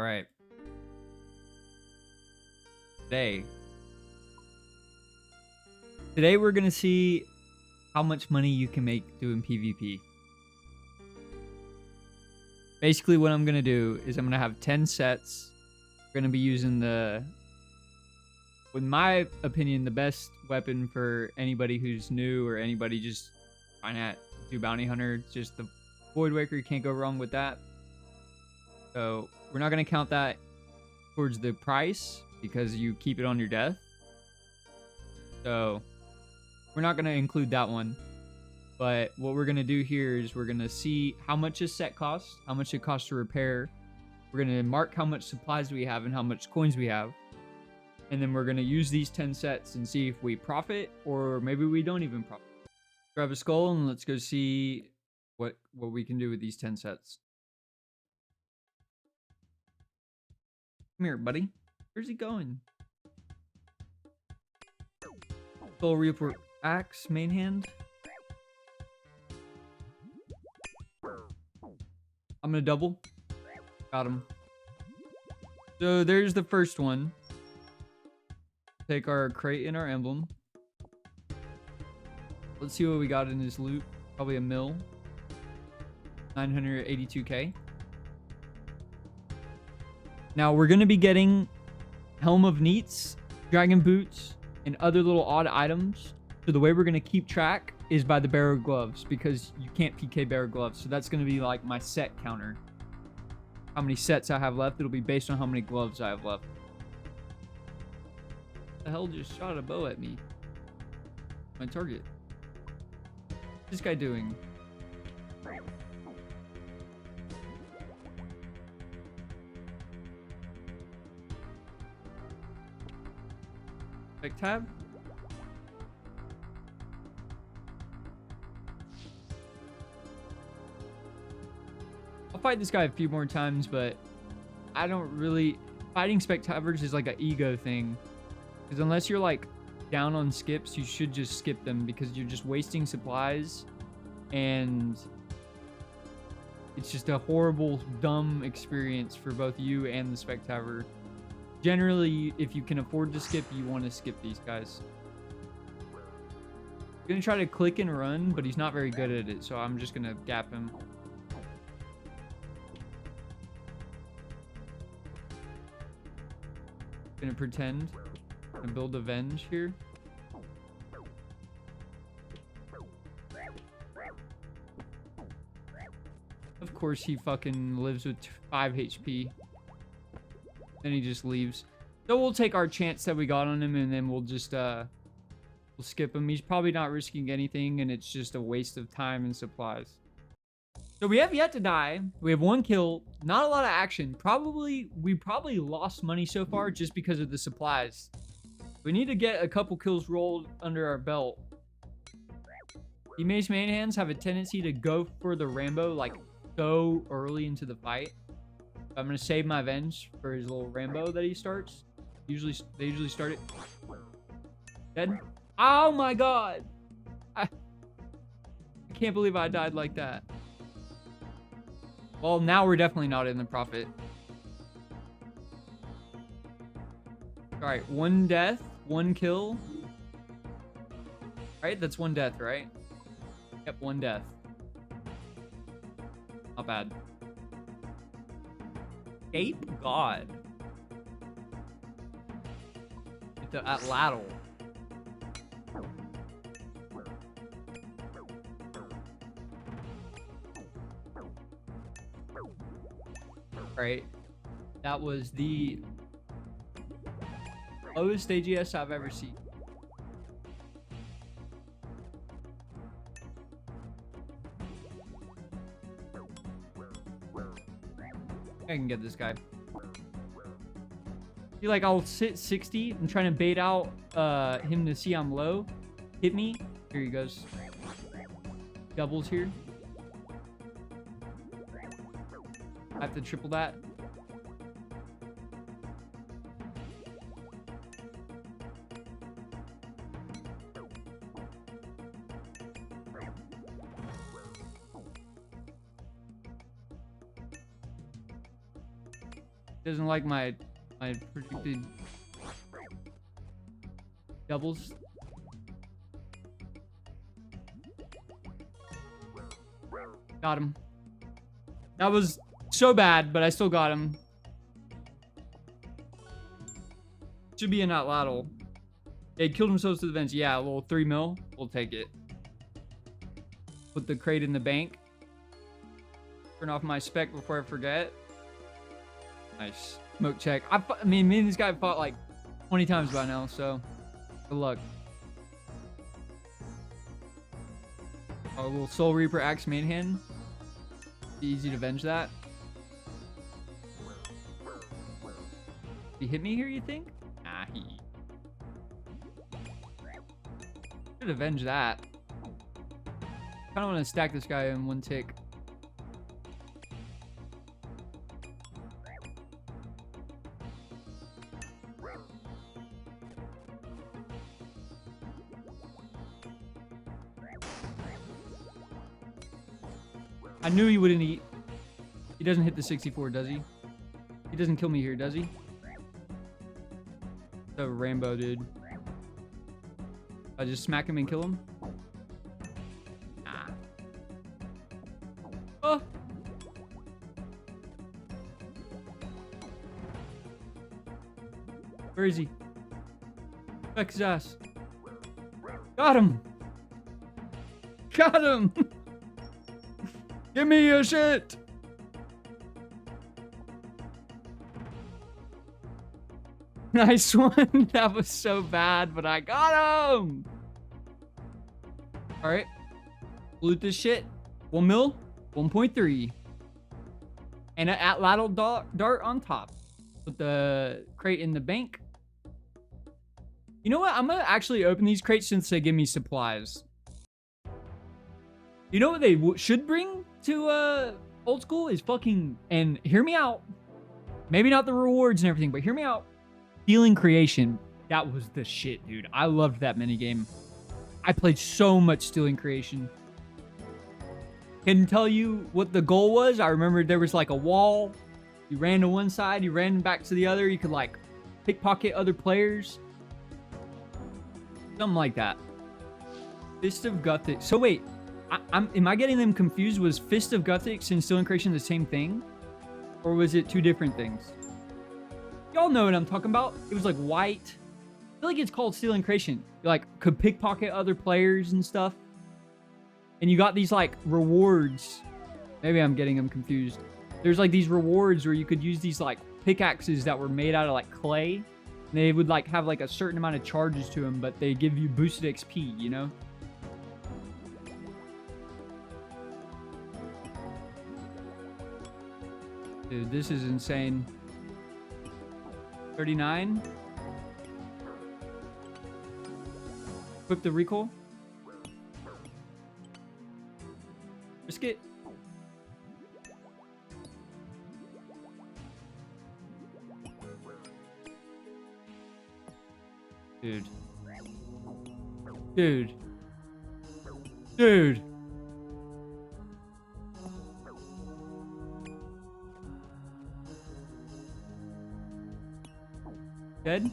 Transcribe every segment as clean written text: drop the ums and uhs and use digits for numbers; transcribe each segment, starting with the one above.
All right. Today we're going to see how much money you can make doing PvP. Basically what I'm going to do is I'm going to have 10 sets. We're going to be using in my opinion, the best weapon for anybody who's new or anybody just trying to do bounty hunter. Just the Voidwaker. You can't go wrong with that. So we're not going to count that towards the price because you keep it on your death. So we're not going to include that one. But what we're going to do here is we're going to see how much a set costs, how much it costs to repair. We're going to mark how much supplies we have and how much coins we have. And then we're going to use these 10 sets and see if we profit or maybe we don't even profit. Grab a skull and let's go see what we can do with these 10 sets. Come here, buddy. Where's he going? Soul Reaper Axe, main hand. I'm gonna double. Got him. So there's the first one. Take our crate and our emblem. Let's see what we got in his loot. Probably a mill. 982k. Now we're gonna be getting Helm of Neats, Dragon Boots, and other little odd items. So the way we're gonna keep track is by the bearer gloves because you can't PK bearer gloves. So that's gonna be like my set counter. How many sets I have left, it'll be based on how many gloves I have left. What the hell just shot a bow at me? My target. What's this guy doing? Back tab. I'll fight this guy a few more times, but I don't really... Fighting Spectavers is like an ego thing. Because unless you're like down on skips, you should just skip them because you're just wasting supplies. And it's just a horrible, dumb experience for both you and the Spectaver. Generally, if you can afford to skip, you want to skip these guys. I'm going to try to click and run, but he's not very good at it, so I'm just going to gap him. Gonna pretend. Gonna build Avenge here. Of course he fucking lives with 5 HP. Then he just leaves. So we'll take our chance that we got on him and then we'll just we'll skip him. He's probably not risking anything and it's just a waste of time and supplies. So we have yet to die. We have 1 kill. Not a lot of action. We probably lost money so far just because of the supplies. We need to get a couple kills rolled under our belt. Teammates main hands have a tendency to go for the Rambo like so early into the fight. I'm gonna save my Avenge for his little Rambo that he starts. They usually start it. Dead. Oh my god! I can't believe I died like that. Well, now we're definitely not in the profit. Alright, 1 death, 1 kill. Right, that's 1 death, right? Yep, 1 death. Not bad. Ape God. At Laddle. Right, that was the lowest AGS I've ever seen. I can get this guy. See, like I'll sit 60. I'm trying to bait out him to see I'm low. Hit me. Here he goes. Doubles here. I have to triple that. Doesn't like my predicted doubles. Got him. That was so bad, but I still got him. Should be in that lateral. They killed themselves to the vents. Yeah, a little 3 mil. We'll take it. Put the crate in the bank. Turn off my spec before I forget. Nice. Smoke check. I mean, me and this guy fought like 20 times by now, so good luck. A little Soul Reaper Axe main hand. Be easy to avenge that. He hit me here, you think? Nah, he should avenge that. Kind of want to stack this guy in one tick. I knew he wouldn't eat. He doesn't hit the 64, does he? He doesn't kill me here, does he? The Rambo, dude. I just smack him and kill him? Nah. Oh! Where is he? Back his ass. Got him! Got him! Give me your shit! Nice one. That was so bad, but I got him! Alright. Loot this shit. 1 mil. 1.3. And an at-lateral dart on top. Put the crate in the bank. You know what? I'm gonna actually open these crates since they give me supplies. You know what they should bring to old school is fucking, and hear me out, maybe not the rewards and everything, but hear me out. Stealing creation. That was the shit, dude. I loved that minigame. I played so much stealing creation. Can tell you what the goal was. I remember there was like a wall. You ran to one side, you ran back to the other. You could like pickpocket other players. Something like that. Fist of Gothic. So wait, am I getting them confused? Was Fist of Gothics and Stealing Creation the same thing? Or was it two different things? Y'all know what I'm talking about. It was like white. I feel like it's called Stealing Creation. You like could pickpocket other players and stuff. And you got these like rewards. Maybe I'm getting them confused. There's like these rewards where you could use these like pickaxes that were made out of like clay. And they would like have like a certain amount of charges to them, but they give you boosted XP, you know? Dude, this is insane. 39. Equip the recoil. Risk it. Dude. Dude. Dude. Dead?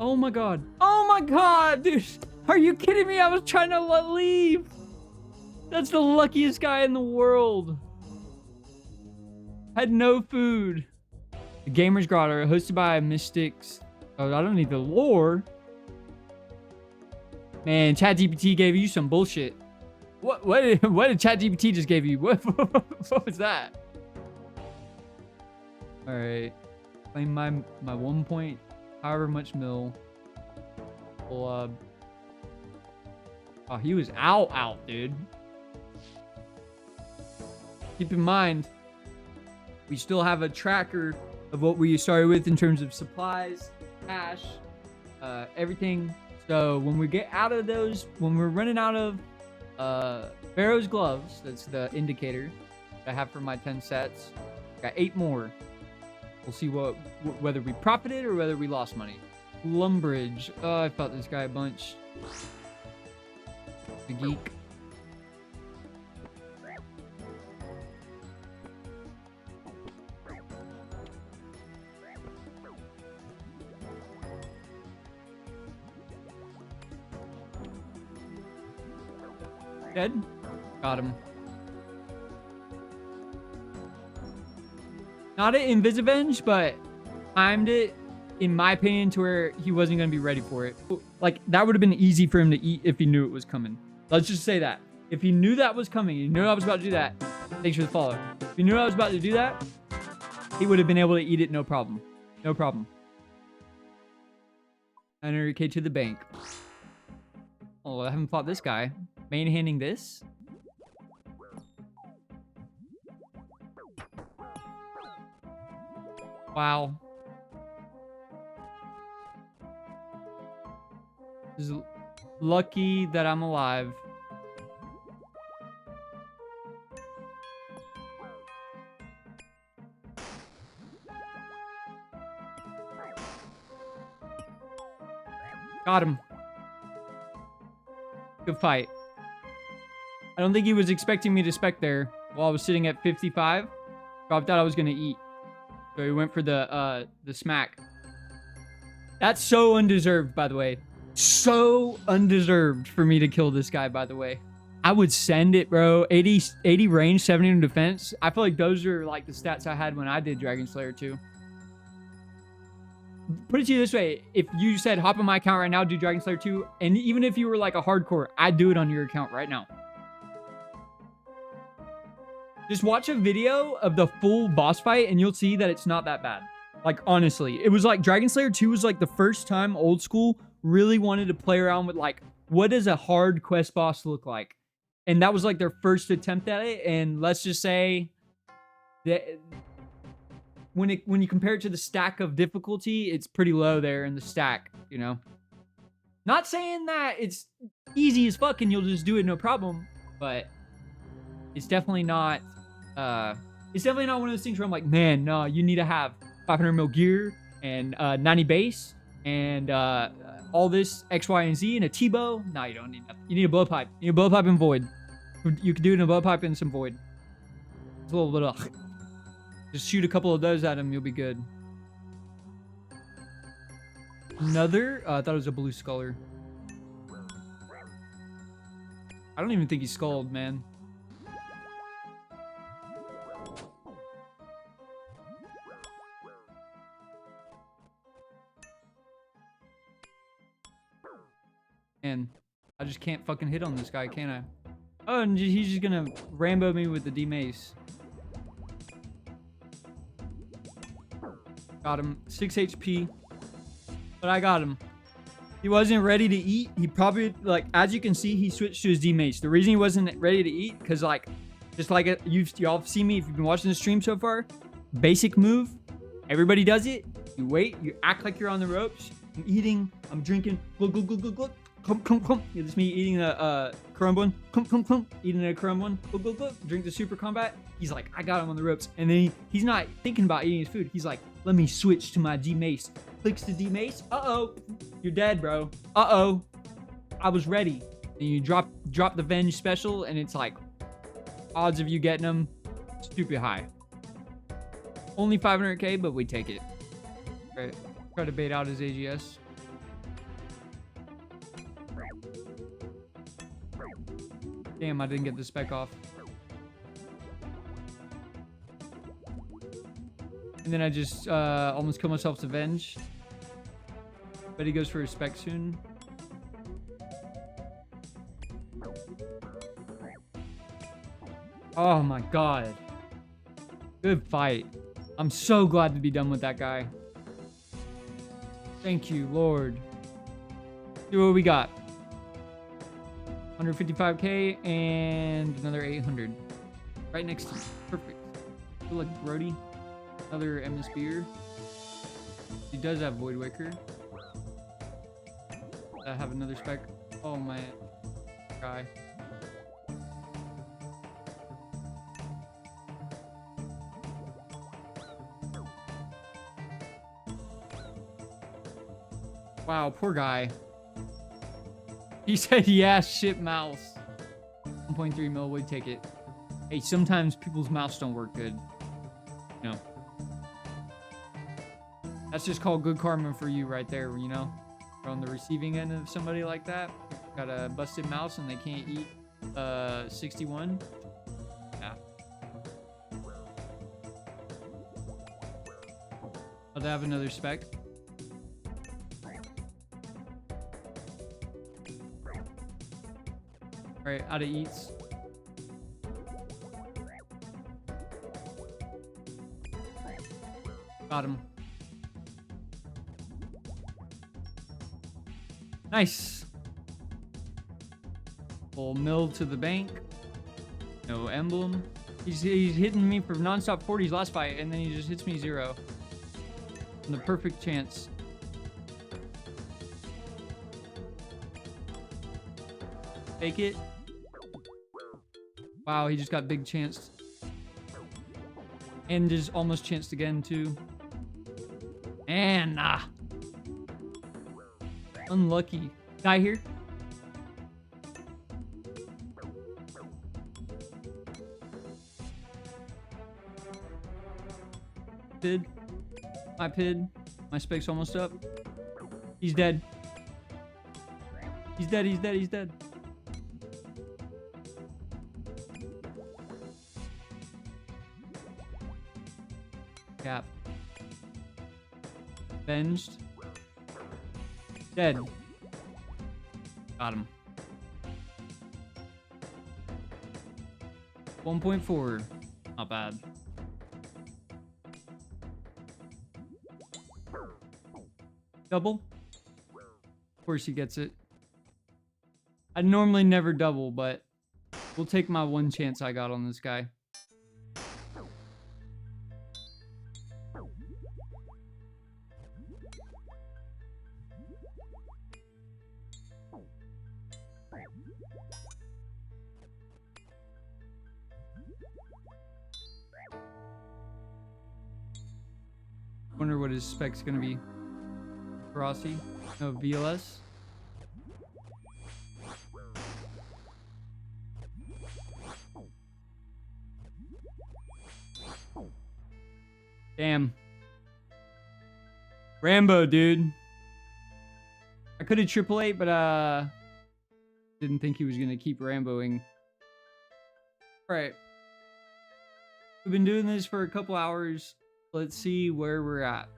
Oh my god. Oh my god, dude. Are you kidding me? I was trying to leave. That's the luckiest guy in the world. Had no food. The Gamer's Grotto, hosted by Mystics. Oh, I don't need the lore. Man, ChatGPT gave you some bullshit. What did ChatGPT just give you? What was that? All right. Claim my 1 point, however much mil. Well, oh, he was out, dude. Keep in mind, we still have a tracker of what we started with in terms of supplies, cash, everything. So when we get out of those, when we're running out of Pharaoh's gloves, that's the indicator that I have for my 10 sets. Got 8 more. We'll see whether we profited or whether we lost money. Lumbridge. Oh, I fought this guy a bunch. The geek. Dead. Got him. Not an Invisivenge, but timed it, in my opinion, to where he wasn't going to be ready for it. Like, that would have been easy for him to eat if he knew it was coming. Let's just say that. If he knew that was coming, he knew I was about to do that. Thanks for the follow. If he knew I was about to do that, he would have been able to eat it, no problem. No problem. 900k to the bank. Oh, I haven't fought this guy. Main-handing this? Wow. This is lucky that I'm alive. Got him. Good fight. I don't think he was expecting me to spec there while I was sitting at 55. So I thought I was going to eat. So he went for the smack. That's so undeserved, by the way. So undeserved for me to kill this guy, by the way. I would send it, bro. 80 range, 70 in defense. I feel like those are like the stats I had when I did Dragon Slayer 2. Put it to you this way. If you said, hop on my account right now, do Dragon Slayer 2, and even if you were like a hardcore, I'd do it on your account right now. Just watch a video of the full boss fight, and you'll see that it's not that bad. Like, honestly. It was like, Dragon Slayer 2 was like the first time old school really wanted to play around with like, what does a hard quest boss look like? And that was like their first attempt at it, and let's just say that when you compare it to the stack of difficulty, it's pretty low there in the stack, you know? Not saying that it's easy as fuck and you'll just do it no problem, but it's definitely not one of those things where I'm like, man, no, you need to have 500 mil gear and 90 base and all this X, Y, and Z and a T-bow. No, you don't need nothing. You need a blowpipe. You need a blowpipe and void. You can do it in a blowpipe and some void. It's a little bit of... Just shoot a couple of those at him, you'll be good. Another? I thought it was a blue sculler. I don't even think he's skulled, man. And I just can't fucking hit on this guy, can I? Oh, and he's just gonna Rambo me with the D-Mace. Got him. 6 HP. But I got him. He wasn't ready to eat. He probably, like, as you can see, he switched to his D-Mace. The reason he wasn't ready to eat, because, like, just like y'all have seen me if you've been watching the stream so far. Basic move. Everybody does it. You wait. You act like you're on the ropes. I'm eating. I'm drinking. Glug, glug, glug, glug, glug. Clump, clump, clump. Yeah, this is me eating a crumb one. Clump, clump, clump. Eating a crumb one. Glug, glug, glug. Drink the super combat. He's like, I got him on the ropes. And then he's not thinking about eating his food. He's like, let me switch to my D-Mace. Clicks the D-Mace. Uh-oh. You're dead, bro. Uh-oh. I was ready. And you drop the Venge special, and it's like, odds of you getting him, stupid high. Only 500k, but we take it. All right. Try to bait out his AGS. Damn, I didn't get the spec off. And then I just almost killed myself to Venge. But he goes for his spec soon. Oh my god. Good fight. I'm so glad to be done with that guy. Thank you, Lord. See what we got. 155k and another 800. Right next to me. Perfect. I feel like Brody. Another MS Beer. He does have Voidwaker. I have another spec. Oh my guy. Wow, poor guy. He said, yeah, shit mouse. 1.3 mil, we'd take it. Hey, sometimes people's mouse don't work good. You know. That's just called good karma for you right there, you know? You're on the receiving end of somebody like that. Got a busted mouse and they can't eat 61. Yeah. I'll have another spec. Alright, out of eats. Got him. Nice. Full mill to the bank. No emblem. He's hitting me for non-stop 40s last fight, and then he just hits me 0. And the perfect chance. Take it. Wow, he just got big chanced. And just almost chanced again, too. And nah. Unlucky. Guy here. Pid. My pid. My spec's almost up. He's dead. He's dead, he's dead, he's dead. Cap. Avenged. Dead. Got him. 1.4. Not bad. Double. Of course he gets it. I normally never double, but we'll take my one chance I got on this guy. Wonder what his spec's gonna be. Rossi. No, VLS. Damn. Rambo, dude. I could have 888, but didn't think he was gonna keep Ramboing. Alright. We've been doing this for a couple hours. Let's see where we're at.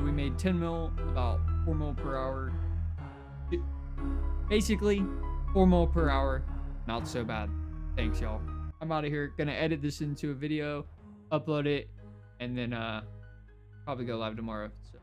We made 10 mil, about 4 mil per hour. Basically, 4 mil per hour. Not so bad. Thanks, y'all. I'm out of here. Gonna edit this into a video, upload it, and then probably go live tomorrow. So.